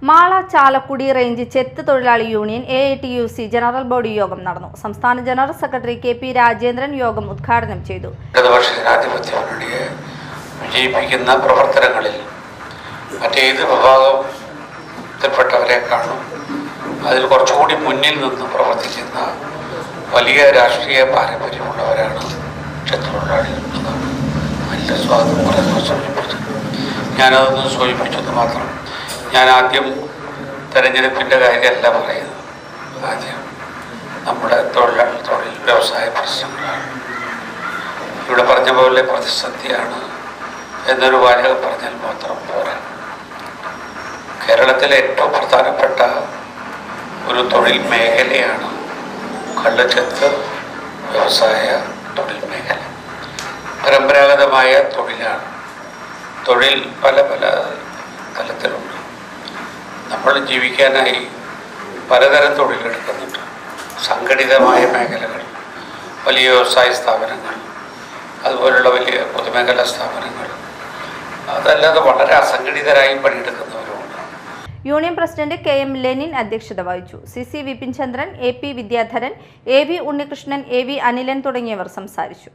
Mala Chalakudy range ചെത്ത് തൊഴിലാളി union AITUC general body യോഗം നടന്നു. സംസ്ഥാന ജനറൽ സെക്രട്ടറി KP രാജേന്ദ്രൻ യോഗം ഉദ്ഘാടനം ചെയ്തു. ഇടതുപക്ഷ ജനാധിപത്യ മുന്നണിയെ വിജയിപ്പിക്കുന്ന പ്രവർത്തനങ്ങളിൽ മറ്റേത് വിഭാഗത്തിൽപ്പെട്ടവരെക്കാളും അതിൽ കുറച്ചുകൂടി മുന്നിൽ നിന്ന് പ്രവർത്തിക്കുന്ന വലിയ രാഷ്ട്രീയ പാരമ്പര്യമുള്ളവരാണ് ചെത്ത് തൊഴിലാളികൾ. നല്ല സ്വാതന്ത്ര്യം സൂചിപ്പിച്ചു. ഞാനതൊന്ന് സൂചിപ്പിച്ചത് മാത്രം. ഞാൻ ആദ്യം തെരഞ്ഞെടുപ്പിൻ്റെ കാര്യമല്ല പറയുന്നത്. ആദ്യം നമ്മുടെ തൊഴിൽ വ്യവസായ പ്രശ്നങ്ങളാണ്. ഇവിടെ പറഞ്ഞ പോലെ പ്രതിസന്ധിയാണ് എന്നൊരു വാചകം പറഞ്ഞാൽ മാത്രം പോരാ. കേരളത്തിലെ ഏറ്റവും പ്രധാനപ്പെട്ട ഒരു തൊഴിൽ മേഖലയാണ് കള്ളുചെത്ത് വ്യവസായ തൊഴിൽ മേഖല. പരമ്പരാഗതമായ തൊഴിലാണ്. തൊഴിൽ പല പല തലത്തിലുണ്ട്. നമ്മൾ ജീവിക്കാനായി പലതരം തൊഴിലെടുക്കുന്നുണ്ട്. സംഘടിതമായ മേഖലകൾ, വലിയ വ്യവസായ സ്ഥാപനങ്ങൾ, അതുപോലുള്ള വലിയ പൊതുമേഖലാ സ്ഥാപനങ്ങൾ, അതല്ലാതെ വളരെ അസംഘടിതരായി പണിയെടുക്കുന്നവരുമുണ്ട്. യൂണിയൻ പ്രസിഡന്റ് KM ലെനിൻ അധ്യക്ഷത വഹിച്ചു. CC വിപിൻ ചന്ദ്രൻ, AP Vidyadharan, AV Unnikrishnan, AV Anilan തുടങ്ങിയവർ സംസാരിച്ചു.